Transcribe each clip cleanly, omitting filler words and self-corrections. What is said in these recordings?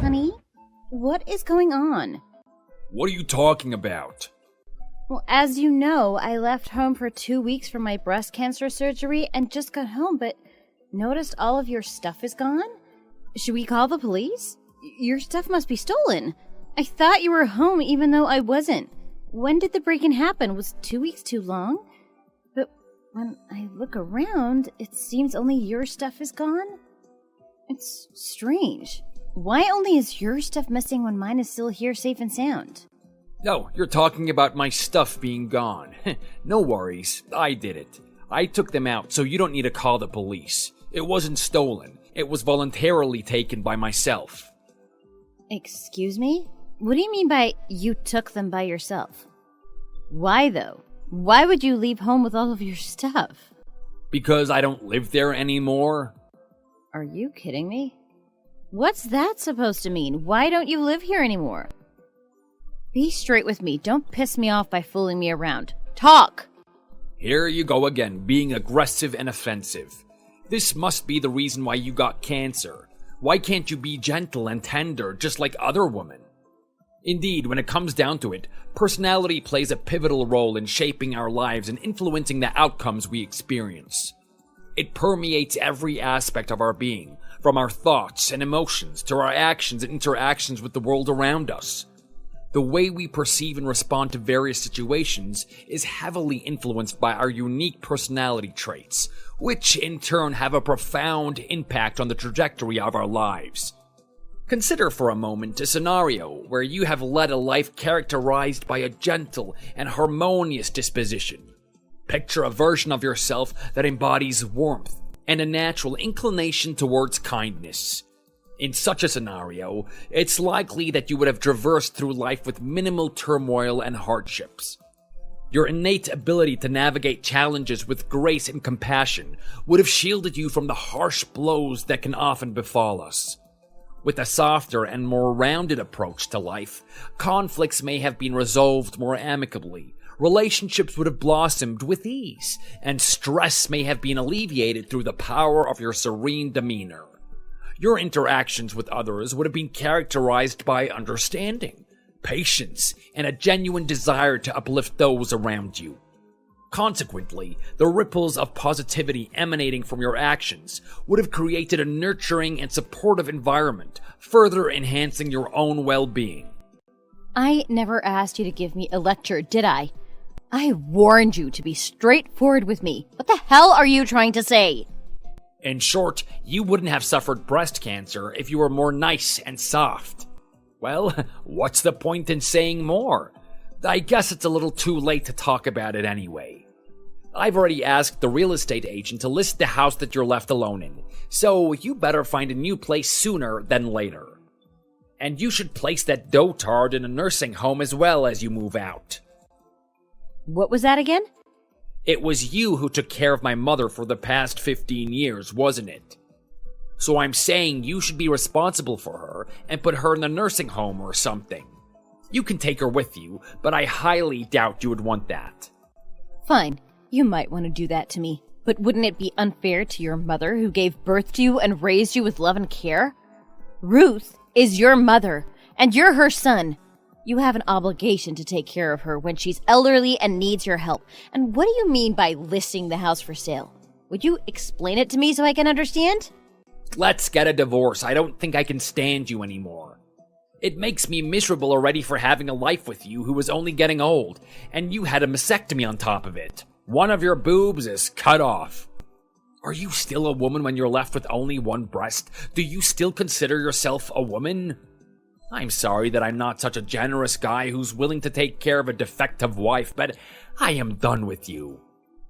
Honey, what is going on? What are you talking about? Well, as you know, I left home for 2 weeks for my breast cancer surgery and just got home, but noticed all of your stuff is gone? Should we call the police? Your stuff must be stolen. I thought you were home even though I wasn't. When did the break-in happen? Was 2 weeks too long? But when I look around, it seems only your stuff is gone. It's strange. Why only is your stuff missing when mine is still here safe and sound? No, you're talking about my stuff being gone. No worries, I did it. I took them out, so you don't need to call the police. It wasn't stolen. It was voluntarily taken by myself. Excuse me? What do you mean by you took them by yourself? Why, though? Why would you leave home with all of your stuff? Because I don't live there anymore. Are you kidding me? What's that supposed to mean? Why don't you live here anymore? Be straight with me. Don't piss me off by fooling me around. Talk! Here you go again, being aggressive and offensive. This must be the reason why you got cancer. Why can't you be gentle and tender just like other women? Indeed, when it comes down to it, personality plays a pivotal role in shaping our lives and influencing the outcomes we experience. It permeates every aspect of our being, from our thoughts and emotions to our actions and interactions with the world around us. The way we perceive and respond to various situations is heavily influenced by our unique personality traits, which in turn have a profound impact on the trajectory of our lives. Consider for a moment a scenario where you have led a life characterized by a gentle and harmonious disposition. Picture a version of yourself that embodies warmth and a natural inclination towards kindness. In such a scenario, it's likely that you would have traversed through life with minimal turmoil and hardships. Your innate ability to navigate challenges with grace and compassion would have shielded you from the harsh blows that can often befall us. With a softer and more rounded approach to life, conflicts may have been resolved more amicably, relationships would have blossomed with ease, and stress may have been alleviated through the power of your serene demeanor. Your interactions with others would have been characterized by understanding, patience, and a genuine desire to uplift those around you. Consequently, the ripples of positivity emanating from your actions would have created a nurturing and supportive environment, further enhancing your own well-being. I never asked you to give me a lecture, did I? I warned you to be straightforward with me. What the hell are you trying to say? In short, you wouldn't have suffered breast cancer if you were more nice and soft. Well, what's the point in saying more? I guess it's a little too late to talk about it anyway. I've already asked the real estate agent to list the house that you're left alone in, so you better find a new place sooner than later. And you should place that dotard in a nursing home as well as you move out. What was that again? It was you who took care of my mother for the past 15 years, wasn't it? So I'm saying you should be responsible for her and put her in the nursing home or something. You can take her with you, but I highly doubt you would want that. Fine, you might want to do that to me, but wouldn't it be unfair to your mother who gave birth to you and raised you with love and care? Ruth is your mother, and you're her son. You have an obligation to take care of her when she's elderly and needs your help. And what do you mean by listing the house for sale? Would you explain it to me so I can understand? Let's get a divorce. I don't think I can stand you anymore. It makes me miserable already for having a life with you who was only getting old, and you had a mastectomy on top of it. One of your boobs is cut off. Are you still a woman when you're left with only one breast? Do you still consider yourself a woman? I'm sorry that I'm not such a generous guy who's willing to take care of a defective wife, but I am done with you.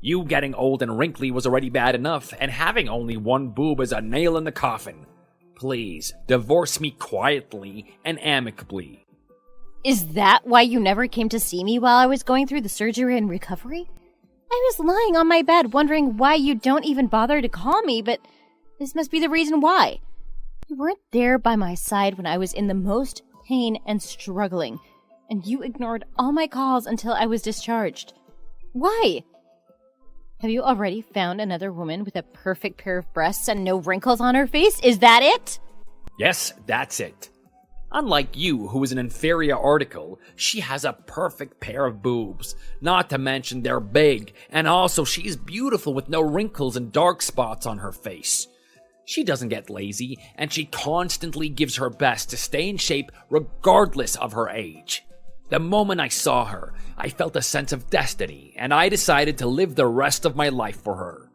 You getting old and wrinkly was already bad enough, and having only one boob is a nail in the coffin. Please, divorce me quietly and amicably. Is that why you never came to see me while I was going through the surgery and recovery? I was lying on my bed wondering why you don't even bother to call me, but this must be the reason why. You weren't there by my side when I was in the most pain and struggling, and you ignored all my calls until I was discharged. Why? Have you already found another woman with a perfect pair of breasts and no wrinkles on her face? Is that it? Yes, that's it. Unlike you, who is an inferior article, she has a perfect pair of boobs. Not to mention they're big, and also she's beautiful with no wrinkles and dark spots on her face. She doesn't get lazy, and she constantly gives her best to stay in shape regardless of her age. The moment I saw her, I felt a sense of destiny, and I decided to live the rest of my life for her.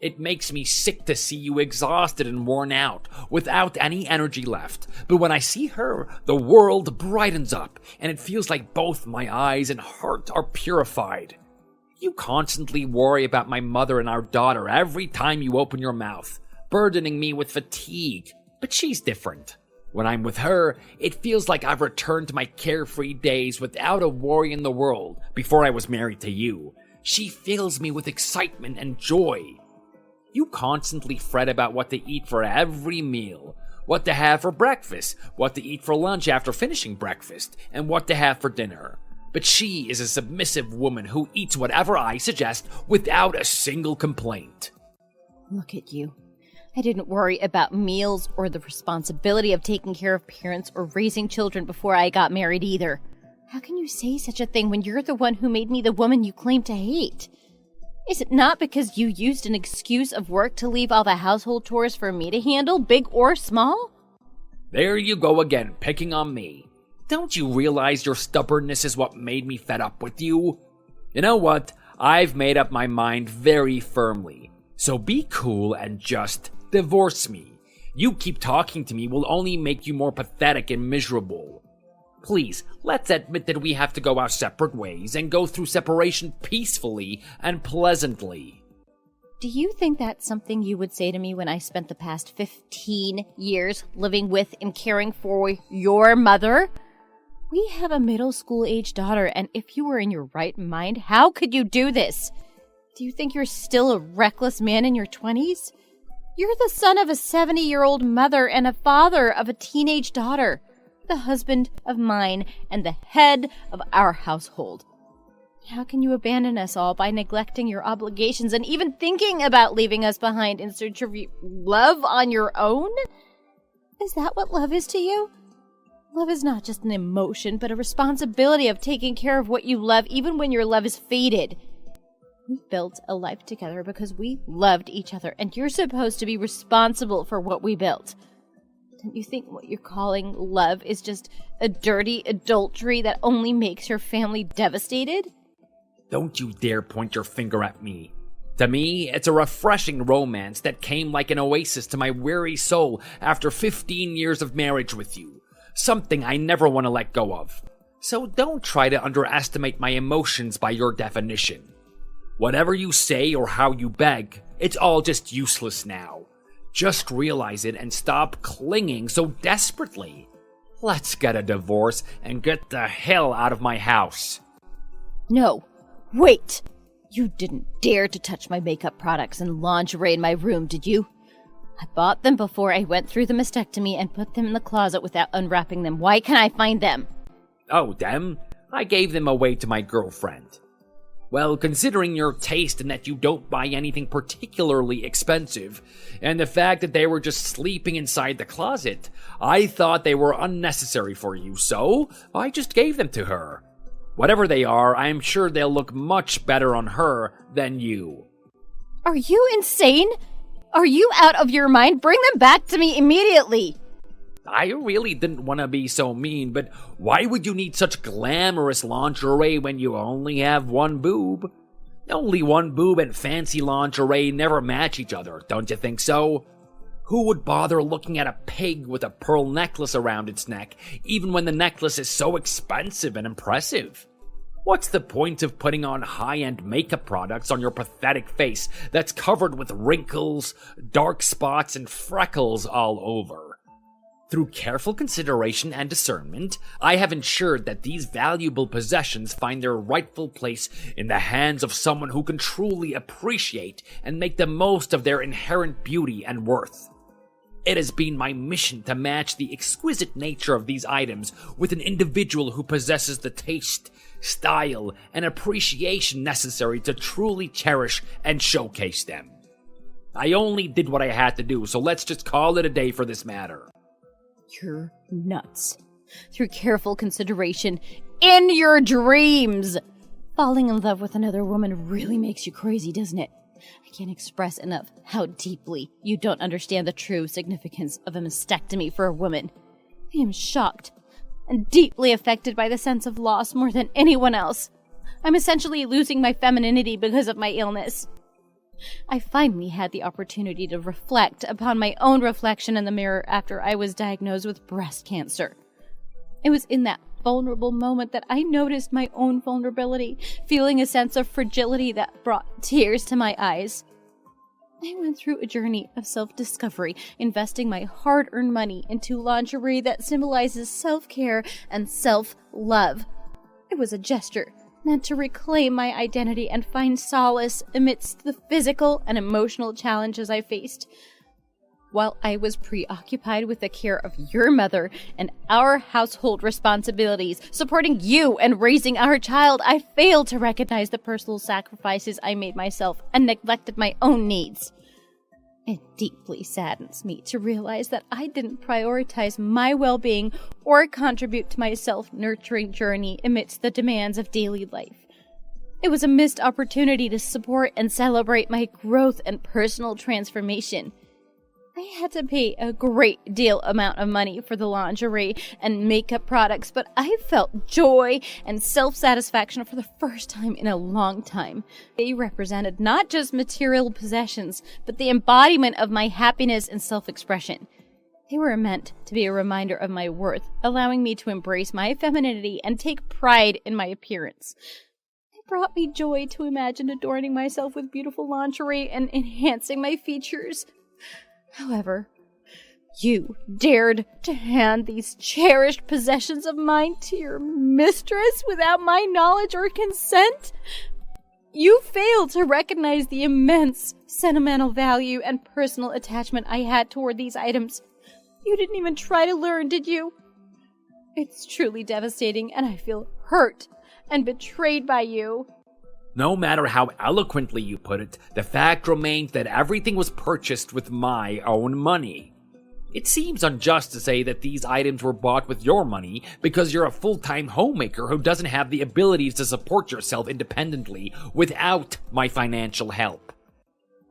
It makes me sick to see you exhausted and worn out, without any energy left. But when I see her, the world brightens up, and it feels like both my eyes and heart are purified. You constantly worry about my mother and our daughter every time you open your mouth, burdening me with fatigue. But she's different. When I'm with her, it feels like I've returned to my carefree days without a worry in the world before I was married to you. She fills me with excitement and joy. You constantly fret about what to eat for every meal, what to have for breakfast, what to eat for lunch after finishing breakfast, and what to have for dinner. But she is a submissive woman who eats whatever I suggest without a single complaint. Look at you. I didn't worry about meals or the responsibility of taking care of parents or raising children before I got married either. How can you say such a thing when you're the one who made me the woman you claim to hate? Is it not because you used an excuse of work to leave all the household chores for me to handle, big or small? There you go again, picking on me. Don't you realize your stubbornness is what made me fed up with you? You know what? I've made up my mind very firmly. So be cool and just divorce me. You keep talking to me will only make you more pathetic and miserable. Please, let's admit that we have to go our separate ways and go through separation peacefully and pleasantly. Do you think that's something you would say to me when I spent the past 15 years living with and caring for your mother? We have a middle school age daughter, and if you were in your right mind, how could you do this? Do you think you're still a reckless man in your 20s? You're the son of a 70-year-old mother and a father of a teenage daughter, the husband of mine and the head of our household. How can you abandon us all by neglecting your obligations and even thinking about leaving us behind in search of love on your own? Is that what love is to you? Love is not just an emotion, but a responsibility of taking care of what you love even when your love is faded. We built a life together because we loved each other, and you're supposed to be responsible for what we built. Don't you think what you're calling love is just a dirty adultery that only makes your family devastated? Don't you dare point your finger at me. To me, it's a refreshing romance that came like an oasis to my weary soul after 15 years of marriage with you. Something I never want to let go of. So don't try to underestimate my emotions by your definition. Whatever you say or how you beg, it's all just useless now. Just realize it and stop clinging so desperately. Let's get a divorce and get the hell out of my house. No, wait! You didn't dare to touch my makeup products and lingerie in my room, did you? I bought them before I went through the mastectomy and put them in the closet without unwrapping them. Why can't I find them? Oh, them? I gave them away to my girlfriend. Well, considering your taste and that you don't buy anything particularly expensive, and the fact that they were just sleeping inside the closet, I thought they were unnecessary for you, so I just gave them to her. Whatever they are, I am sure they'll look much better on her than you. Are you insane? Are you out of your mind? Bring them back to me immediately! I really didn't want to be so mean, but why would you need such glamorous lingerie when you only have one boob? Only one boob and fancy lingerie never match each other, don't you think so? Who would bother looking at a pig with a pearl necklace around its neck, even when the necklace is so expensive and impressive? What's the point of putting on high-end makeup products on your pathetic face that's covered with wrinkles, dark spots, and freckles all over? Through careful consideration and discernment, I have ensured that these valuable possessions find their rightful place in the hands of someone who can truly appreciate and make the most of their inherent beauty and worth. It has been my mission to match the exquisite nature of these items with an individual who possesses the taste, style, and appreciation necessary to truly cherish and showcase them. I only did what I had to do, so let's just call it a day for this matter. You're nuts. Through careful consideration, in your dreams! Falling in love with another woman really makes you crazy, doesn't it? I can't express enough how deeply you don't understand the true significance of a mastectomy for a woman. I am shocked and deeply affected by the sense of loss more than anyone else. I'm essentially losing my femininity because of my illness. I finally had the opportunity to reflect upon my own reflection in the mirror after I was diagnosed with breast cancer. It was in that vulnerable moment that I noticed my own vulnerability, feeling a sense of fragility that brought tears to my eyes. I went through a journey of self-discovery, investing my hard-earned money into lingerie that symbolizes self-care and self-love. It was a gesture meant to reclaim my identity and find solace amidst the physical and emotional challenges I faced. While I was preoccupied with the care of your mother and our household responsibilities, supporting you and raising our child, I failed to recognize the personal sacrifices I made myself and neglected my own needs. It deeply saddens me to realize that I didn't prioritize my well-being or contribute to my self-nurturing journey amidst the demands of daily life. It was a missed opportunity to support and celebrate my growth and personal transformation. I had to pay a great deal amount of money for the lingerie and makeup products, but I felt joy and self-satisfaction for the first time in a long time. They represented not just material possessions, but the embodiment of my happiness and self-expression. They were meant to be a reminder of my worth, allowing me to embrace my femininity and take pride in my appearance. It brought me joy to imagine adorning myself with beautiful lingerie and enhancing my features. However, you dared to hand these cherished possessions of mine to your mistress without my knowledge or consent? You failed to recognize the immense sentimental value and personal attachment I had toward these items. You didn't even try to learn, did you? It's truly devastating, and I feel hurt and betrayed by you. No matter how eloquently you put it, the fact remains that everything was purchased with my own money. It seems unjust to say that these items were bought with your money because you're a full-time homemaker who doesn't have the abilities to support yourself independently without my financial help.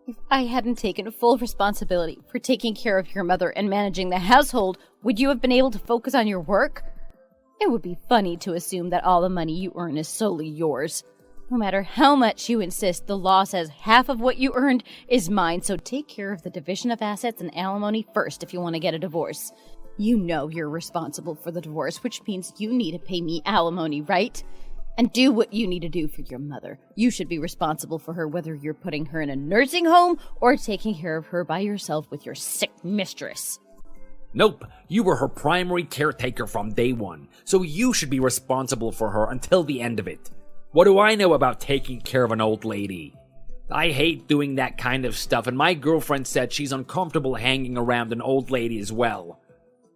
If I hadn't taken full responsibility for taking care of your mother and managing the household, would you have been able to focus on your work? It would be funny to assume that all the money you earn is solely yours. No matter how much you insist, the law says half of what you earned is mine, so take care of the division of assets and alimony first if you want to get a divorce. You know you're responsible for the divorce, which means you need to pay me alimony, right? And do what you need to do for your mother. You should be responsible for her whether you're putting her in a nursing home or taking care of her by yourself with your sick mistress. Nope, you were her primary caretaker from day one, so you should be responsible for her until the end of it. What do I know about taking care of an old lady? I hate doing that kind of stuff, and my girlfriend said she's uncomfortable hanging around an old lady as well.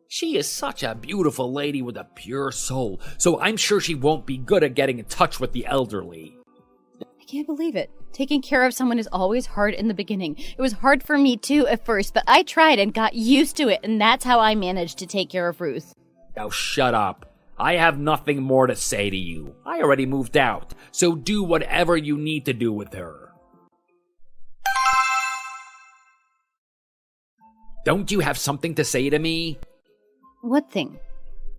She is such a beautiful lady with a pure soul, so I'm sure she won't be good at getting in touch with the elderly. I can't believe it. Taking care of someone is always hard in the beginning. It was hard for me too at first, but I tried and got used to it, and that's how I managed to take care of Ruth. Now shut up. I have nothing more to say to you. I already moved out, so do whatever you need to do with her. Don't you have something to say to me? What thing?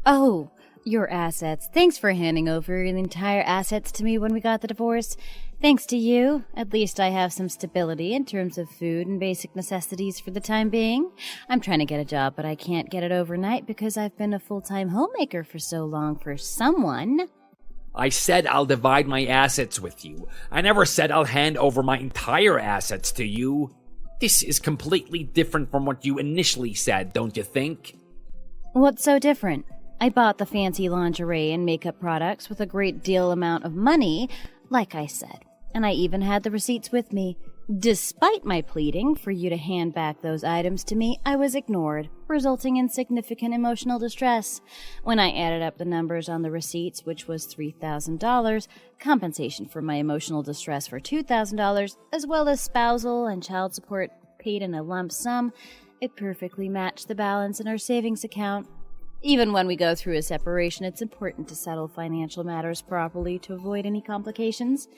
Oh, your assets. Thanks for handing over the entire assets to me when we got the divorce. Thanks to you, at least I have some stability in terms of food and basic necessities for the time being. I'm trying to get a job, but I can't get it overnight because I've been a full-time homemaker for so long for someone. I said I'll divide my assets with you. I never said I'll hand over my entire assets to you. This is completely different from what you initially said, don't you think? What's so different? I bought the fancy lingerie and makeup products with a great deal amount of money, like I said. And I even had the receipts with me. Despite my pleading for you to hand back those items to me, I was ignored, resulting in significant emotional distress. When I added up the numbers on the receipts, which was $3,000, compensation for my emotional distress for $2,000, as well as spousal and child support paid in a lump sum, it perfectly matched the balance in our savings account. Even when we go through a separation, it's important to settle financial matters properly to avoid any complications.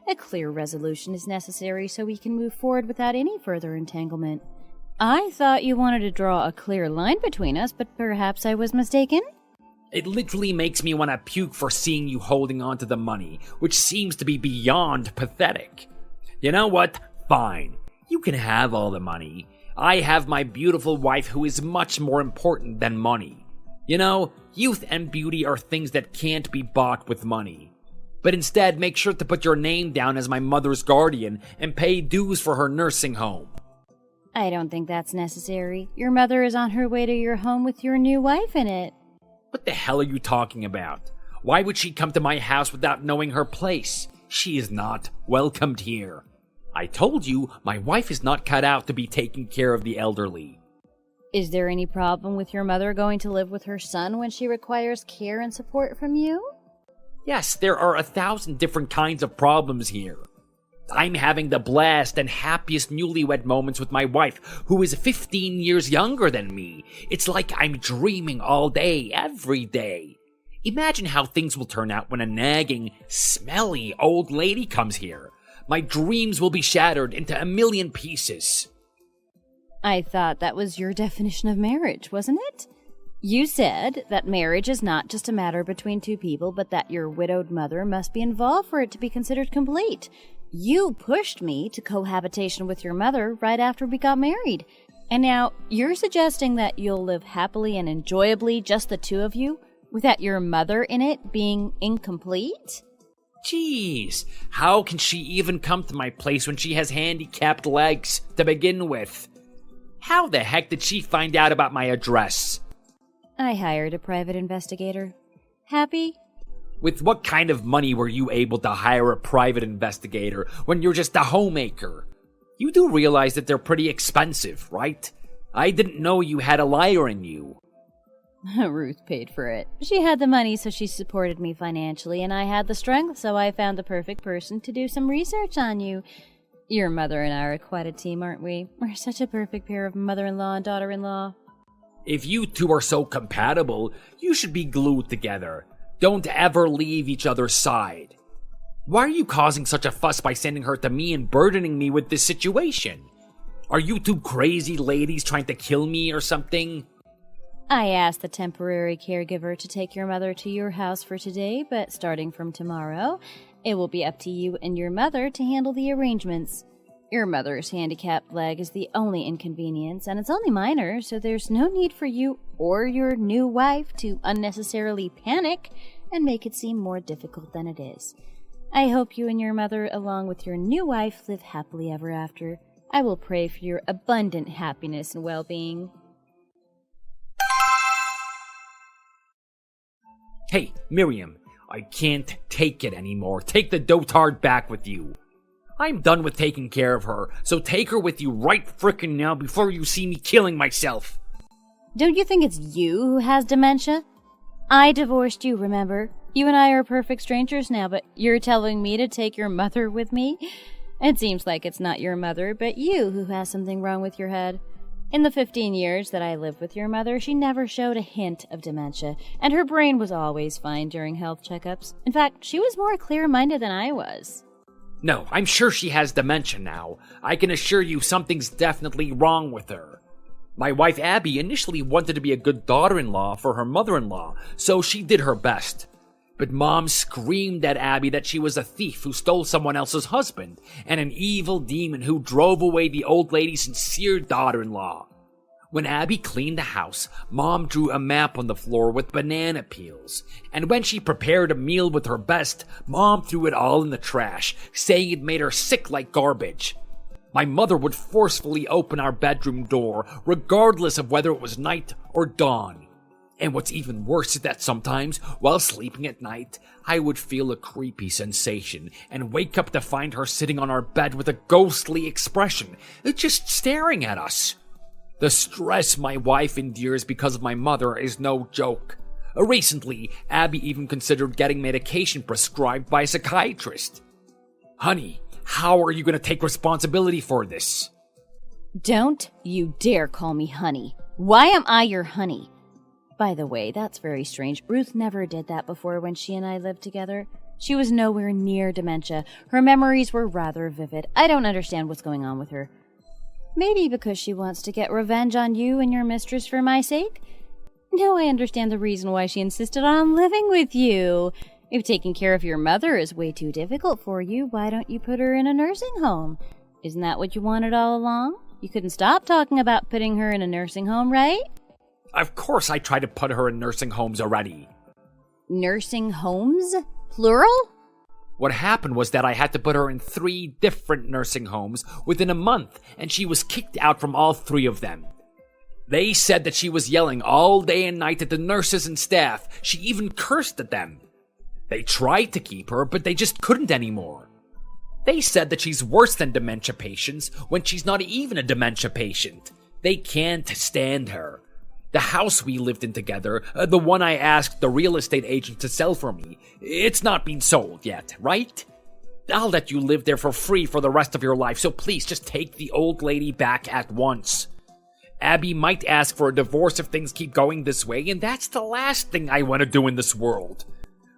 A clear resolution is necessary so we can move forward without any further entanglement. I thought you wanted to draw a clear line between us, but perhaps I was mistaken? It literally makes me want to puke for seeing you holding on to the money, which seems to be beyond pathetic. You know what? Fine. You can have all the money. I have my beautiful wife who is much more important than money. You know, youth and beauty are things that can't be bought with money. But instead, make sure to put your name down as my mother's guardian and pay dues for her nursing home. I don't think that's necessary. Your mother is on her way to your home with your new wife in it. What the hell are you talking about? Why would she come to my house without knowing her place? She is not welcomed here. I told you, my wife is not cut out to be taking care of the elderly. Is there any problem with your mother going to live with her son when she requires care and support from you? Yes, there are 1,000 different kinds of problems here. I'm having the blast and happiest newlywed moments with my wife, who is 15 years younger than me. It's like I'm dreaming all day, every day. Imagine how things will turn out when a nagging, smelly old lady comes here. My dreams will be shattered into a million pieces. I thought that was your definition of marriage, wasn't it? You said that marriage is not just a matter between two people, but that your widowed mother must be involved for it to be considered complete. You pushed me to cohabitation with your mother right after we got married. And now you're suggesting that you'll live happily and enjoyably, just the two of you, without your mother in it being incomplete? Jeez, how can she even come to my place when she has handicapped legs to begin with? How the heck did she find out about my address? I hired a private investigator. Happy? With what kind of money were you able to hire a private investigator when you're just a homemaker? You do realize that they're pretty expensive, right? I didn't know you had a liar in you. Ruth paid for it. She had the money, so she supported me financially, and I had the strength, so I found the perfect person to do some research on you. Your mother and I are quite a team, aren't we? We're such a perfect pair of mother-in-law and daughter-in-law. If you two are so compatible, you should be glued together. Don't ever leave each other's side. Why are you causing such a fuss by sending her to me and burdening me with this situation? Are you two crazy ladies trying to kill me or something? I asked the temporary caregiver to take your mother to your house for today, but starting from tomorrow, it will be up to you and your mother to handle the arrangements. Your mother's handicapped leg is the only inconvenience, and it's only minor, so there's no need for you or your new wife to unnecessarily panic and make it seem more difficult than it is. I hope you and your mother, along with your new wife, live happily ever after. I will pray for your abundant happiness and well-being. Hey, Miriam, I can't take it anymore. Take the dotard back with you. I'm done with taking care of her, so take her with you right frickin' now before you see me killing myself. Don't you think it's you who has dementia? I divorced you, remember? You and I are perfect strangers now, but you're telling me to take your mother with me? It seems like it's not your mother, but you who has something wrong with your head. In the 15 years that I lived with your mother, she never showed a hint of dementia, and her brain was always fine during health checkups. In fact, she was more clear-minded than I was. No, I'm sure she has dementia now. I can assure you something's definitely wrong with her. My wife Abby initially wanted to be a good daughter-in-law for her mother-in-law, so she did her best. But Mom screamed at Abby that she was a thief who stole someone else's husband, and an evil demon who drove away the old lady's sincere daughter-in-law. When Abby cleaned the house, Mom drew a map on the floor with banana peels, and when she prepared a meal with her best, Mom threw it all in the trash, saying it made her sick like garbage. My mother would forcefully open our bedroom door, regardless of whether it was night or dawn. And what's even worse is that sometimes, while sleeping at night, I would feel a creepy sensation and wake up to find her sitting on our bed with a ghostly expression, just staring at us. The stress my wife endures because of my mother is no joke. Recently, Abby even considered getting medication prescribed by a psychiatrist. Honey, how are you going to take responsibility for this? Don't you dare call me honey. Why am I your honey? By the way, that's very strange. Ruth never did that before when she and I lived together. She was nowhere near dementia. Her memories were rather vivid. I don't understand what's going on with her. Maybe because she wants to get revenge on you and your mistress for my sake? Now I understand the reason why she insisted on living with you. If taking care of your mother is way too difficult for you, why don't you put her in a nursing home? Isn't that what you wanted all along? You couldn't stop talking about putting her in a nursing home, right? Of course I tried to put her in nursing homes already. Nursing homes? Plural? What happened was that I had to put her in 3 different nursing homes within a month, and she was kicked out from all 3 of them. They said that she was yelling all day and night at the nurses and staff. She even cursed at them. They tried to keep her, but they just couldn't anymore. They said that she's worse than dementia patients when she's not even a dementia patient. They can't stand her. The house we lived in together, the one I asked the real estate agent to sell for me, it's not been sold yet, right? I'll let you live there for free for the rest of your life, so please just take the old lady back at once. Abby might ask for a divorce if things keep going this way, and that's the last thing I want to do in this world.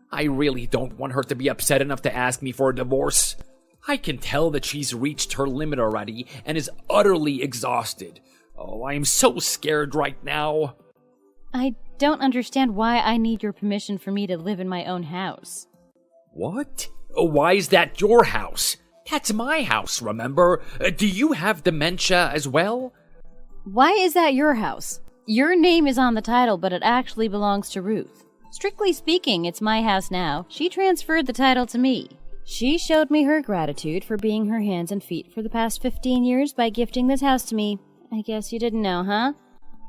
I really don't want her to be upset enough to ask me for a divorce. I can tell that she's reached her limit already and is utterly exhausted. Oh, I am so scared right now. I don't understand why I need your permission for me to live in my own house. What? Why is that your house? That's my house, remember? Do you have dementia as well? Why is that your house? Your name is on the title, but it actually belongs to Ruth. Strictly speaking, it's my house now. She transferred the title to me. She showed me her gratitude for being her hands and feet for the past 15 years by gifting this house to me. I guess you didn't know, huh?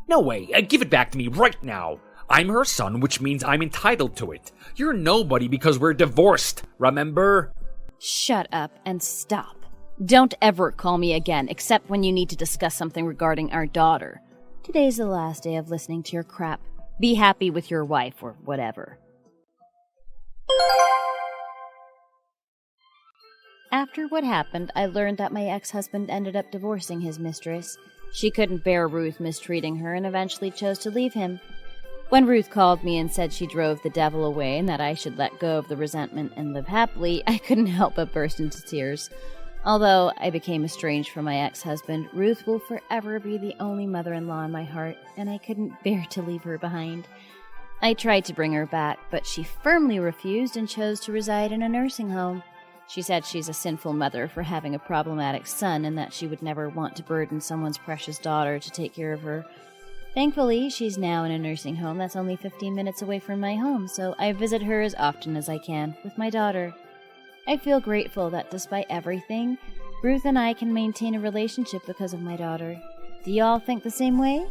No way. Give it back to me right now. I'm her son, which means I'm entitled to it. You're nobody because we're divorced, remember? Shut up and stop. Don't ever call me again, except when you need to discuss something regarding our daughter. Today's the last day of listening to your crap. Be happy with your wife or whatever. After what happened, I learned that my ex-husband ended up divorcing his mistress. She couldn't bear Ruth mistreating her and eventually chose to leave him. When Ruth called me and said she drove the devil away and that I should let go of the resentment and live happily, I couldn't help but burst into tears. Although I became estranged from my ex-husband, Ruth will forever be the only mother-in-law in my heart, and I couldn't bear to leave her behind. I tried to bring her back, but she firmly refused and chose to reside in a nursing home. She said she's a sinful mother for having a problematic son and that she would never want to burden someone's precious daughter to take care of her. Thankfully, she's now in a nursing home that's only 15 minutes away from my home, so I visit her as often as I can with my daughter. I feel grateful that despite everything, Ruth and I can maintain a relationship because of my daughter. Do y'all think the same way?